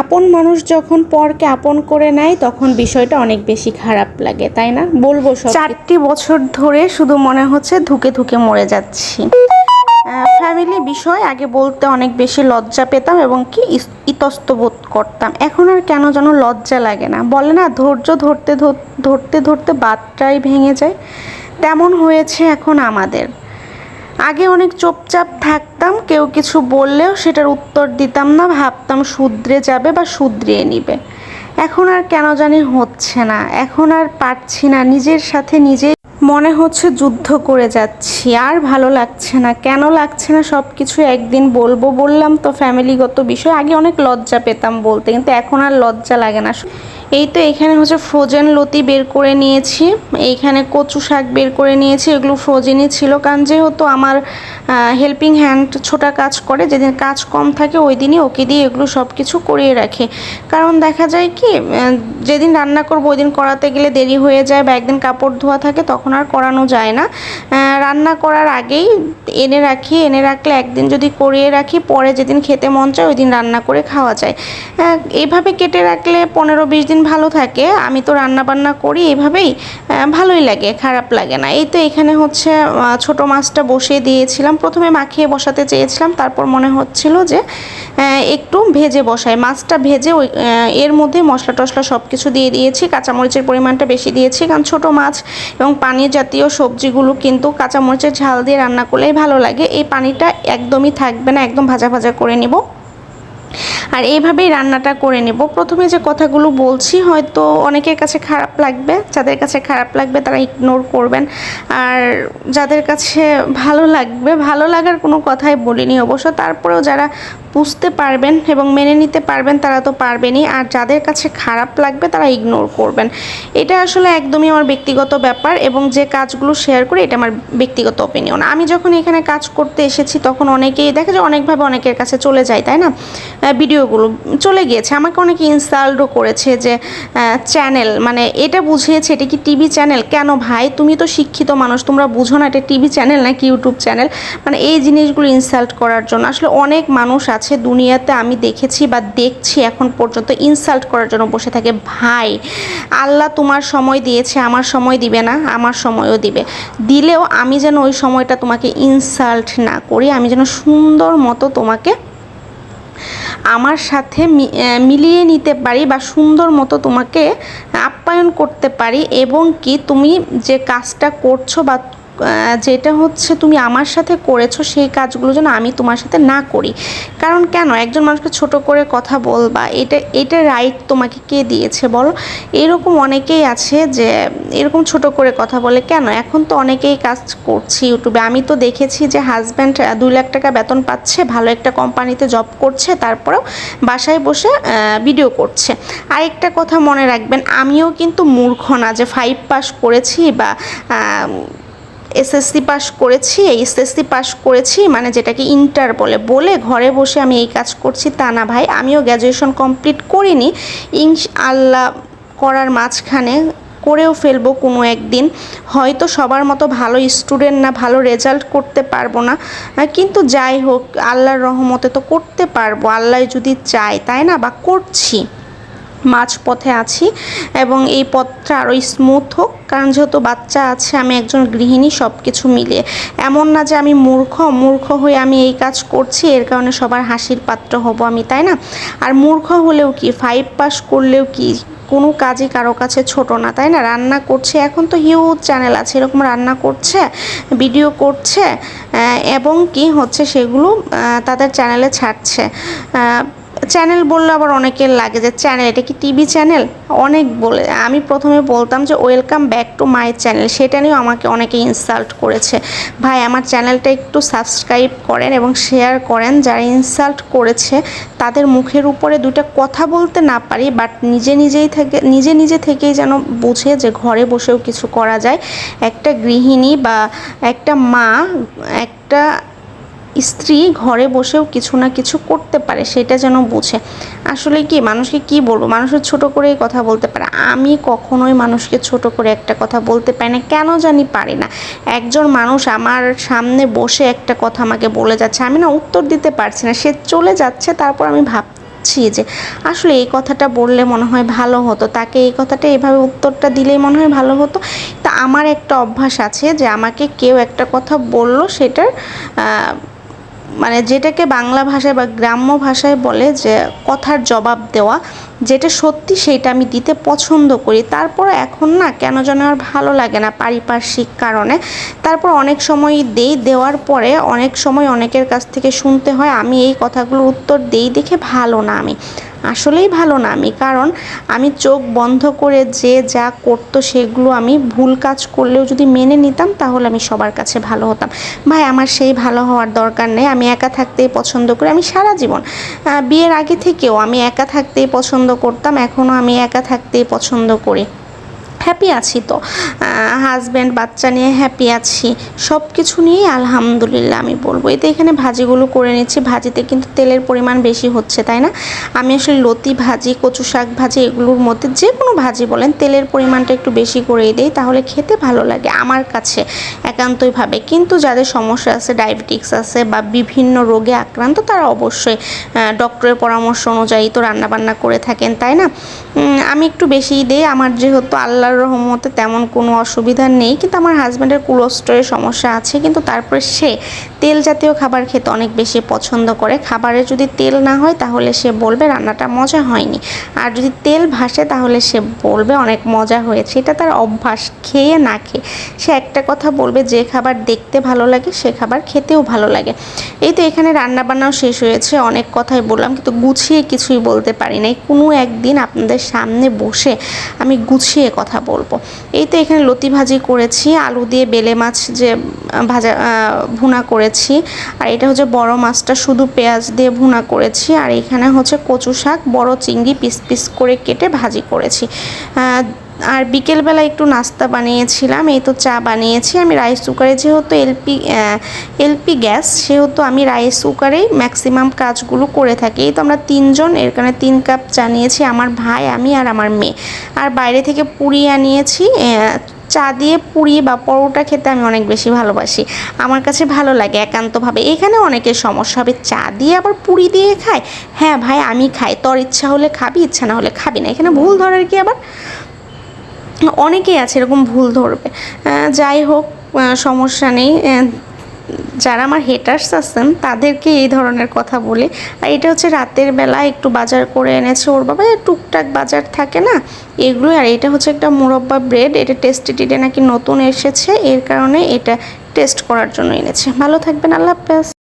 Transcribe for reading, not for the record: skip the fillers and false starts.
আপন মানুষ যখন পরকে আপন করে নেয় তখন বিষয়টা অনেক বেশি খারাপ লাগে, তাই না? বলবো সব 4টি বছর ধরে শুধু মনে হচ্ছে ধুকে ধুকে মরে যাচ্ছি। ফ্যামিলি বিষয় আগে বলতে অনেক বেশি লজ্জা পেতাম এবং কি ইতস্ত বোধ করতাম। এখন আর কেন যেন লজ্জা লাগে না। বলে না ধৈর্য ধরতে ধরতে ধরতে বাতটাই ভেঙে যায়, তেমন হয়েছে এখন আমাদের। আগে অনেক চুপচাপ থাকতাম, কেউ কিছু বললেও সেটার উত্তর দিতাম না, ভাবতাম শুধরে যাবে বা শুধরিয়ে নিবে। এখন আর কেন জানি হচ্ছে না, এখন আর পারছি না, নিজের সাথে নিজে মনে হচ্ছে যুদ্ধ করে যাচ্ছি। আর ভালো লাগছে না, কেন লাগছে না সব কিছু একদিন বলবো। বললাম তো ফ্যামিলিগত বিষয়, আগে অনেক লজ্জা পেতাম বলতে, কিন্তু এখন আর লজ্জা লাগে না। এই তো এখানে হচ্ছে ফ্রোজেন লতি বের করে নিয়েছি, এইখানে কচু শাক বের করে নিয়েছি, এগুলো ফ্রোজেনই ছিল। কারণ যেহেতু আমার হেল্পিং হ্যান্ড ছোটা কাজ করে, যেদিন কাজ কম থাকে ওই দিনই ওকে দিয়ে এগুলো সব কিছু করিয়ে রাখে। কারণ দেখা যায় কি যেদিন রান্না করবো ওই দিন করাতে গেলে দেরি হয়ে যায়, বা একদিন কাপড় ধোয়া থাকে তখন আর করানো যায় না। রান্না করার আগেই এনে রাখি, এনে রাখলে একদিন যদি করিয়ে রাখি পরে যেদিন খেতে মন চায় ওই দিন রান্না করে খাওয়া যায়। এইভাবে কেটে রাখলে 15-20 দিন ভালো থাকে। আমি তো রান্না বান্না করি এইভাবেই, ভালোই লাগে, খারাপ লাগে না। এই তো এখানে হচ্ছে ছোট মাছটা বসিয়ে দিয়েছিলাম, প্রথমে মাখিয়ে বসাতে চেয়েছিলাম, তারপর মনে হচ্ছিল যে একটু ভেজে বসাই। মাছটা ভেজে ওই এর মধ্যে মশলা টশলা সব কিছু দিয়ে দিয়েছি, কাঁচামরিচের পরিমাণটা বেশি দিয়েছি, কারণ ছোট মাছ এবং পানি জাতীয় সবজিগুলো কিন্তু কাঁচামরিচের ঝাল দিয়ে রান্না করলেই ভালো লাগে। এই পানিটা একদমই থাকবে না, একদম ভাজা ভাজা করে নেব। আর এইভাবেই রান্নাটা করে নেব। প্রথমে যে কথাগুলো বলছি হয়তো অনেকের কাছে খারাপ লাগবে, যাদের কাছে খারাপ লাগবে তারা ইগনোর করবেন, আর যাদের কাছে ভালো লাগবে, ভালো লাগার কোনো কথাই বলিনি অবশ্য, তারপরেও যারা বুঝতে পারবেন এবং মেনে নিতে পারবেন তারা তো পারবেনই, আর যাদের কাছে খারাপ লাগবে তারা ইগনোর করবেন। এটা আসলে একদমই আমার ব্যক্তিগত ব্যাপার, এবং যে কাজগুলো শেয়ার করি এটা আমার ব্যক্তিগত অপিনিয়ন। আমি যখন এখানে কাজ করতে এসেছি তখন অনেকেই দেখা যায় অনেকভাবে অনেকের কাছে চলে যায়, তাই না? ভিডিওগুলো চলে গিয়েছে, আমাকে অনেকে ইনসাল্টও করেছে যে চ্যানেল, মানে এটা বুঝিয়েছে এটা কি টিভি চ্যানেল? কেন ভাই, তুমি তো শিক্ষিত মানুষ, তোমরা বুঝো না এটা টিভি চ্যানেল নাকি ইউটিউব চ্যানেল? মানে এই জিনিসগুলো ইনসাল্ট করার জন্য আসলে অনেক মানুষ আছে দুনিয়াতে, আমি দেখেছি বা দেখছি এখন পর্যন্ত ইনসাল্ট করার জন্য বসে থাকে। ভাই, আল্লাহ তোমার সময় দিয়েছে, আমার সময় দিবে না? আমার সময়ও দিবে, দিলেও আমি যেন ওই সময়টা তোমাকে ইনসাল্ট না করি, আমি যেন সুন্দর মতো তোমাকে আমার সাথে মিলিয়ে নিতে পারি বা সুন্দর মতো তোমাকে আপ্যায়ন করতে পারি, এবং কি তুমি যে কাজটা করছো বা যেটা হচ্ছে তুমি আমার সাথে করেছো সেই কাজগুলো যেন আমি তোমার সাথে না করি। কারণ কেন একজন মানুষকে ছোট করে কথা বলবা? এটা রাইট তোমাকে কে দিয়েছে বলো? এরকম অনেকেই আছে যে এরকম ছোট করে কথা বলে। কেন? এখন তো অনেকেই কাজ করছি ইউটিউবে, আমি তো দেখেছি যে হাজব্যান্ড 2 লাখ টাকা বেতন পাচ্ছে, ভালো একটা কোম্পানিতে জব করছে, তারপরেও বাসায় বসে ভিডিও করছে। আরেকটা কথা মনে রাখবেন, আমিও কিন্তু মূর্খ না যে 5 পাস করেছি বা এসএসসি পাস করেছি, এসএসসি পাস করেছি মানে যেটাকে ইন্টার বলে ঘরে বসে আমি এই কাজ করছি তা না ভাই। আমিও গ্র্যাজুয়েশন কমপ্লিট করিনি, ইনশাআল্লাহ করার মাঝখানে করেও ফেলবো কোনো একদিন। হয়তো সবার মতো ভালো স্টুডেন্ট না, ভালো রেজাল্ট করতে পারবো না, কিন্তু যাই হোক আল্লাহর রহমতে তো করতে পারবো, আল্লাহ যদি চায়, তাই না? বা করছি, মাঝপথে আছি, এবং এই পথটা আরও স্মুথ হোক। কারণ যেহেতু বাচ্চা আছে, আমি একজন গৃহিণী, সব কিছু মিলিয়ে এমন না যে আমি মূর্খ হয়ে আমি এই কাজ করছি এর কারণে সবার হাসির পাত্র হব আমি, তাই না? আর মূর্খ হলেও কি, 5 পাস করলেও কি, কোনো কাজই কারো কাছে ছোট না, তাই না? রান্না করছে, এখন তো হিউজ চ্যানেল আছে এরকম রান্না করছে, ভিডিও করছে, এবং কি হচ্ছে সেগুলো তাদের চ্যানেলে ছাড়ছে। চ্যানেল বললে আবার অনেকের লাগে যে চ্যানেল, এটা কি টিভি চ্যানেল? অনেক বলে, আমি প্রথমে বলতাম যে welcome back to my channel, সেটা নিয়েও আমাকে অনেকে ইনসাল্ট করেছে। ভাই, আমার চ্যানেলটা একটু সাবস্ক্রাইব করেন এবং শেয়ার করেন। যারা ইনসাল্ট করেছে তাদের মুখের উপরে দুটো কথা বলতে না পারি, বাট নিজে থেকেই যেন বুঝে যে ঘরে বসেও কিছু করা যায়। একটা গৃহিণী বা একটা মা, একটা স্ত্রী ঘরে বসেও কিছু না কিছু করতে পারে, সেটা যেন বোঝে। আসলে কি মানুষকে কি বলবো, মানুষের ছোট করেই কথা বলতে পারে, আমি কখনোই মানুষকে ছোট করে একটা কথা বলতে পারি না, কেন জানি পারি না। একজন মানুষ আমার সামনে বসে একটা কথা আমাকে বলে যাচ্ছে, আমি না উত্তর দিতে পারছি না, সে চলে যাচ্ছে, তারপর আমি ভাবছি যে আসলে এই কথাটা বললে মনে হয় ভালো হতো, তাকে এই কথাটা এভাবে উত্তরটা দিলেই মনে হয় ভালো হতো। তা আমার একটা অভ্যাস আছে যে আমাকে কেউ একটা কথা বললো সেটার মানে যেটাকে বাংলা ভাষায় বা গ্রাম্য ভাষায় বলে যে কথার জবাব দেওয়া, যেটা সত্যি সেইটা আমি দিতে পছন্দ করি। তারপর এখন না কেন যেন আর ভালো লাগে না পারিপার্শ্বিক কারণে। তারপর অনেক সময় দেওয়ার পরে অনেক সময় অনেকের কাছ থেকে শুনতে হয় আমি এই কথাগুলোর উত্তর দেখে ভালো না আমি, আসলেই ভালো না আমি, কারণ আমি চোখ বন্ধ করে যে যা করতো সেগুলো আমি ভুল কাজ করলেও যদি মেনে নিতাম তাহলে আমি সবার কাছে ভালো হতাম। ভাই আমার সেই ভালো হওয়ার দরকার নেই, আমি একা থাকতেই পছন্দ করি। আমি সারা জীবন বিয়ের আগে থেকেও আমি একা থাকতেই পছন্দ করতাম, এখনও আমি একা থাকতেই পছন্দ করি। হ্যাপি আছি তো, হাজব্যান্ড বাচ্চা নিয়ে হ্যাপি আছি, সব কিছু নিয়েই আলহামদুলিল্লাহ আমি বলবো। এতে এখানে ভাজিগুলো করে নিচ্ছি, ভাজিতে কিন্তু তেলের পরিমাণ বেশি হচ্ছে তাই না। আমি আসলে লতি ভাজি, কচু শাক ভাজি এগুলোর মধ্যে যে কোনো ভাজি বলেন তেলের পরিমাণটা একটু বেশি করেই দেই, তাহলে খেতে ভালো লাগে আমার কাছে একান্তইভাবে। কিন্তু যাদের সমস্যা আছে, ডায়াবেটিক্স আছে বা বিভিন্ন রোগে আক্রান্ত, তারা অবশ্যই ডক্টরের পরামর্শ অনুযায়ী তো রান্নাবান্না করে থাকেন তাই না। আমি একটু বেশিই দিই, আমার যেহেতু আল্লাহর রহমতে তেমন কোনো অসুবিধা নেই, কিন্তু আমার হাজব্যান্ডের কোলেস্টেরলের সমস্যা আছে, কিন্তু তারপরে সে তেল জাতীয় খাবার খেতে অনেক বেশি পছন্দ করে। খাবারে যদি তেল না হয় তাহলে সে বলবে রান্নাটা মজা হয়নি, আর যদি তেল ভাসে তাহলে সে বলবে অনেক মজা হয়েছে। এটা তার অভ্যাস, খেয়ে না খেয়ে সে একটা কথা বলবে, যে খাবার দেখতে ভালো লাগে সে খাবার খেতেও ভালো লাগে। এই তো এখানে রান্নাবান্নাও শেষ হয়েছে, অনেক কথাই বললাম কিন্তু গুছিয়ে কিছুই বলতে পারি নাই। কোনো একদিন আপনাদের সামনে বসে আমি গুছিয়ে কথা বলবো। এই তো এখানে লতি ভাজি করেছি, আলু দিয়ে বেলে মাছ যে ভাজা ভুনা করেছি, আর এটা হচ্ছে বড় মাছটা শুধু পেঁয়াজ দিয়ে ভুনা করেছি, আর এখানে হচ্ছে কচু শাক বড় চিংড়ি পিস পিস করে কেটে ভাজি করেছি। আর বিকেলবেলা একটু নাস্তা বানিয়েছিলাম, এই তো চা বানিয়েছি। আমি রাইস কুকারে যেহেতু এলপি গ্যাস, সেহেতু আমি রাইস কুকারেই ম্যাক্সিমাম কাজগুলো করে থাকি। এই তো আমরা তিনজন, এর কারণে 3 কাপ চা নিয়েছি, আমার ভাই, আমি আর আমার মেয়ে। আর বাইরে থেকে পুরি আনিয়েছি। চা দিয়ে পুরি বা পরোটা খেতে আমি অনেক বেশি ভালোবাসি, আমার কাছে ভালো লাগে একান্তভাবে। এখানে অনেকের সমস্যা হবে চা দিয়ে আবার পুরি দিয়ে খায়। হ্যাঁ ভাই আমি খাই, তোর ইচ্ছা হলে খাবি, ইচ্ছা না হলে খাবি না, এখানে ভুল ধরার কি আবার? অনেকেই আছে এরকম ভুল ধরবে। যাই হোক, সমস্যা নেই। যারা আমার হেটার্স আছেন তাদেরকে এই ধরনের কথা বলে। আর এটা হচ্ছে রাতের বেলা একটু বাজার করে এনেছে ওর বাবা, টুকটাক বাজার থাকে না এগুলো। আর এটা হচ্ছে একটা মুরব্বা ব্রেড, এটা টেস্টিটিতে নাকি নতুন এসেছে, এর কারণে এটা টেস্ট করার জন্য এনেছে। ভালো থাকবেন, আল্লাহ হাফেজ।